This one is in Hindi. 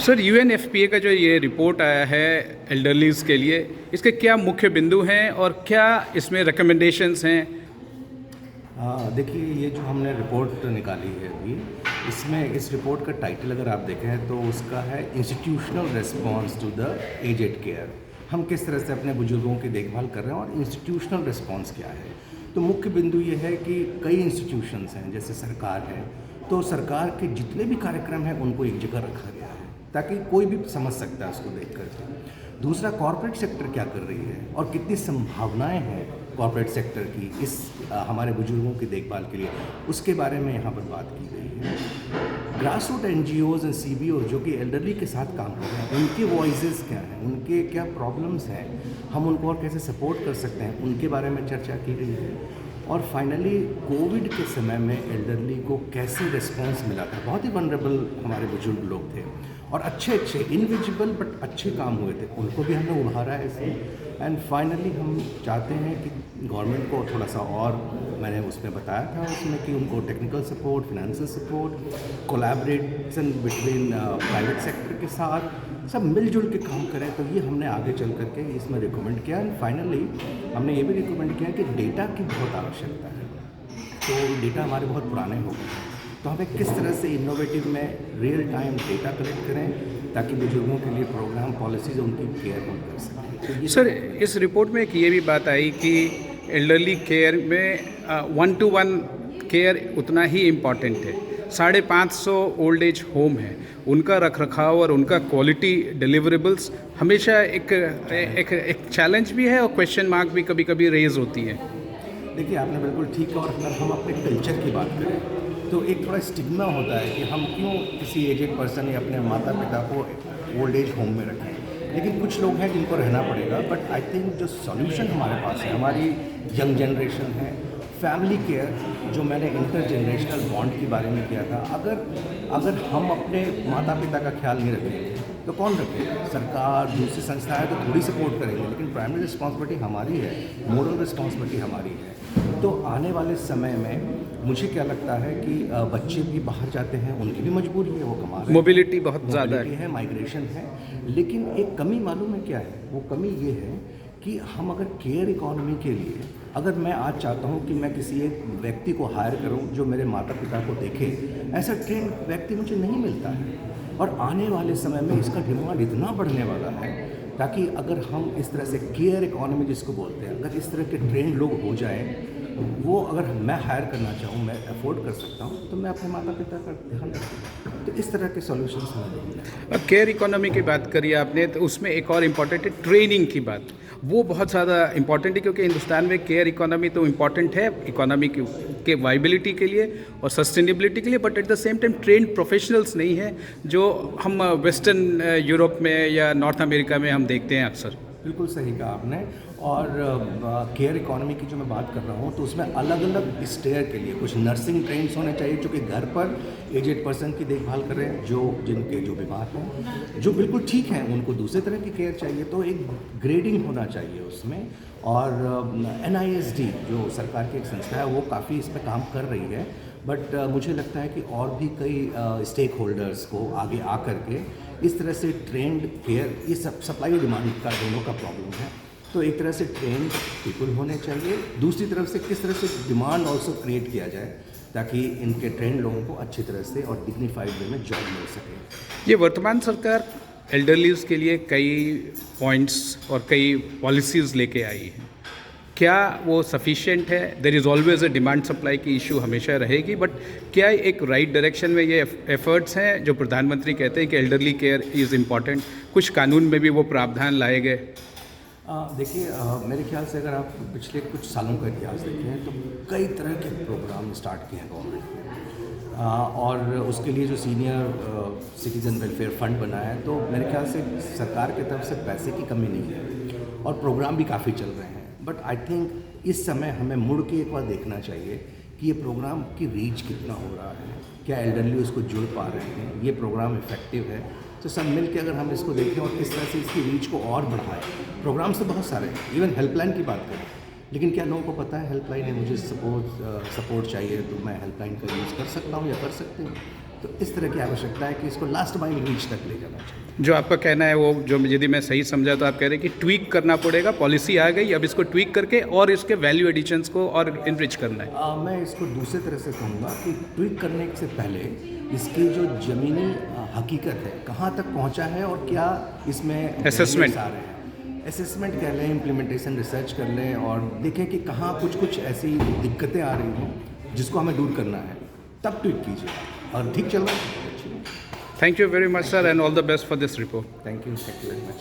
सर यूएनएफपीए का जो ये रिपोर्ट आया है एल्डरलीज़ के लिए, इसके क्या मुख्य बिंदु हैं और क्या इसमें रिकमेंडेशंस हैं? देखिए, ये जो हमने रिपोर्ट निकाली है अभी, इसमें इस रिपोर्ट का टाइटल अगर आप देखें तो उसका है institutional response to the aged care. हम किस तरह से अपने बुजुर्गों की देखभाल कर रहे हैं और इंस्टीट्यूशनल रिस्पॉन्स क्या है। तो मुख्य बिंदु ये है कि कई इंस्टीट्यूशंस हैं, जैसे सरकार है, तो सरकार के जितने भी कार्यक्रम हैं उनको एक जगह रखा गया है ताकि कोई भी समझ सकता है उसको देख कर। दूसरा, कॉरपोरेट सेक्टर क्या कर रही है और कितनी संभावनाएं हैं कॉरपोरेट सेक्टर की इस हमारे बुजुर्गों की देखभाल के लिए, उसके बारे में यहाँ पर बात की गई है। Grass root NGOs and CBO जो कि एल्डरली के साथ काम कर रहे हैं, उनके वॉइसेस क्या हैं, उनके क्या प्रॉब्लम्स हैं, हम उनको और कैसे सपोर्ट कर सकते हैं, उनके बारे में चर्चा की गई है। और फाइनली कोविड के समय में एल्डरली को कैसे रिस्पॉन्स मिला था। बहुत ही वनरेबल हमारे बुजुर्ग लोग थे और अच्छे इनविजिबल बट अच्छे काम हुए थे, उनको भी हमने उभारा है इसमें। एंड फाइनली हम चाहते हैं कि गवर्नमेंट को थोड़ा सा और, मैंने उसमें बताया था उसमें कि उनको technical support, financial support, collaboration between private sector के साथ सब मिलजुल के काम करें। तो ये हमने आगे चल करके इसमें रिकमेंड किया। एंड फाइनली हमने ये भी रिकमेंड किया कि डेटा की बहुत आवश्यकता है। तो डेटा हमारे बहुत पुराने हो गए हैं, तो हमें किस तरह से इनोवेटिव में रियल टाइम डेटा कलेक्ट करें ताकि बुजुर्गों के लिए प्रोग्राम, पॉलिसीज, उनकी केयर हम कर सकें। तो सर इस रिपोर्ट में एक ये भी बात आई कि एल्डरली केयर में 1-to-1 केयर उतना ही इम्पॉर्टेंट है। 550 ओल्ड एज होम है, उनका रखरखाव और उनका क्वालिटी डिलीवरेबल्स हमेशा एक चैलेंज भी है और क्वेश्चन मार्क भी कभी कभी रेज होती है। देखिए, आपने बिल्कुल ठीक कहा। और अगर हम अपने कल्चर की बात करें तो एक थोड़ा स्टिग्मा होता है कि हम क्यों किसी एजेड पर्सन या अपने माता पिता को ओल्ड एज होम में रखें। लेकिन कुछ लोग हैं जिनको रहना पड़ेगा। बट आई थिंक जो सॉल्यूशन हमारे पास है, हमारी यंग जनरेशन है, फैमिली केयर, जो मैंने इंटर जनरेशनल बॉन्ड के बारे में किया था, अगर हम अपने माता पिता का ख्याल नहीं रखेंगे तो कौन रखेगा? सरकार, दूसरी संस्थाएं तो थोड़ी सपोर्ट करेंगे, लेकिन प्राइमरी रिस्पॉन्सिबिलिटी हमारी है, मोरल रिस्पॉन्सिबिलिटी हमारी है। तो आने वाले समय में मुझे क्या लगता है कि बच्चे भी बाहर जाते हैं, उनकी भी मजबूरी है, वो कमा रहे हैं, मोबिलिटी बहुत ज़्यादा है, माइग्रेशन है। लेकिन एक कमी मालूम है क्या है? वो कमी ये है कि हम अगर केयर इकोनॉमी के लिए, अगर मैं आज चाहता हूँ कि मैं किसी एक व्यक्ति को हायर करूँ जो मेरे माता पिता को देखे, ऐसा ट्रेंड व्यक्ति मुझे नहीं मिलता है। और आने वाले समय में इसका डिमांड इतना बढ़ने वाला है ताकि अगर हम इस तरह से केयर इकोनॉमी जिसको बोलते हैं, अगर इस तरह के ट्रेंड लोग हो जाएं, वो अगर मैं हायर करना चाहूँ, मैं अफोर्ड कर सकता हूँ, तो मैं अपने माता पिता का ध्यान रखूँगा। तो इस तरह के सॉल्यूशंस हमें ढूंढना है। केयर इकोनॉमी की बात करी आपने, तो उसमें एक और इम्पॉर्टेंट है ट्रेनिंग की बात। वो बहुत ज़्यादा इम्पॉर्टेंट है क्योंकि हिंदुस्तान में केयर इकोनॉमी तो इम्पॉर्टेंट है इकोनॉमी के वाइबिलिटी के लिए और सस्टेनेबिलिटी के लिए, but at the same time trend professionals नहीं है जो हम वेस्टर्न यूरोप में या नॉर्थ अमेरिका में हम देखते हैं अक्सर। बिल्कुल सही कहा आपने। और केयर इकोनॉमी की जो मैं बात कर रहा हूँ तो उसमें अलग अलग स्टेयर के लिए कुछ नर्सिंग ट्रेन्स होने चाहिए जो कि घर पर एजेड पर्सन की देखभाल कर रहे हैं, जो बीमार हैं, जो बिल्कुल ठीक हैं, उनको दूसरे तरह की केयर चाहिए, तो एक ग्रेडिंग होना चाहिए उसमें। और NISD जो सरकार की एक संस्था है, वो काफ़ी इस पर काम कर रही है। बट मुझे लगता है कि और भी कई स्टेक होल्डर्स को आगे आ कर के इस तरह से ट्रेंड केयर, ये सब सप्लाई और डिमांड का दोनों का प्रॉब्लम है, तो एक तरह से ट्रेंड पीपल होने चाहिए। दूसरी तरफ से किस तरह से डिमांड ऑल्सो क्रिएट किया जाए ताकि इनके ट्रेंड लोगों को अच्छी तरह से और डिग्निफाइड वे में जॉब मिल सके। ये वर्तमान सरकार एल्डरलीज़ के लिए कई पॉइंट्स और कई पॉलिसीज़ लेके आई है, क्या वो सफिशिएंट है? There is always a demand supply की इशू हमेशा रहेगी, बट क्या एक राइट डायरेक्शन में ये एफर्ट्स हैं जो प्रधानमंत्री कहते हैं कि एल्डरली केयर इज़ इम्पॉर्टेंट? कुछ कानून में भी वो प्रावधान लाए गए? देखिए, मेरे ख्याल से अगर आप पिछले कुछ सालों का इतिहास देखें तो कई तरह के प्रोग्राम स्टार्ट किए हैं गवर्नमेंट ने, और उसके लिए जो सीनियर सिटीज़न वेलफेयर फंड बना है, तो मेरे ख्याल से सरकार की तरफ से पैसे की कमी नहीं है और प्रोग्राम भी काफ़ी चल रहे हैं। बट आई थिंक इस समय हमें मुड़ के एक बार देखना चाहिए कि ये प्रोग्राम की रीच कितना हो रहा है, क्या एल्डरली उसको जुड़ पा रहे हैं, ये प्रोग्राम इफेक्टिव है। तो सब मिल के अगर हम इसको देखें और किस तरह से इसकी रीच को और बढ़ाएं। प्रोग्राम्स तो बहुत सारे हैं, इवन हेल्पलाइन की बात करें, लेकिन क्या लोगों को पता है हेल्पलाइन है, मुझे सपोर्ट चाहिए तो मैं हेल्पलाइन का यूज़ कर सकता हूँ या कर सकते हैं? तो इस तरह की आवश्यकता है कि इसको लास्ट माइल रीच तक ले जाना चाहिए। जो आपका कहना है वो, जो यदि मैं सही समझा तो आप कह रहे हैं कि ट्वीक करना पड़ेगा, पॉलिसी आ गई, अब इसको ट्वीक करके और इसके वैल्यू एडिशंस को और इनरिच करना है। मैं इसको दूसरे तरह से कहूँगा कि ट्वीक करने से पहले इसकी जो ज़मीनी हकीकत है कहाँ तक पहुँचा है और क्या इसमें Assessment. आ रहे हैं, असेसमेंट कर लें, इम्प्लीमेंटेशन रिसर्च कर लें और देखें कि कहाँ कुछ ऐसी दिक्कतें आ रही हों जिसको हमें दूर करना है, तब ट्वीक कीजिए। और ठीक चल रहा है, अच्छी। Thank you very much, sir, and all the best for this report. Thank you very much.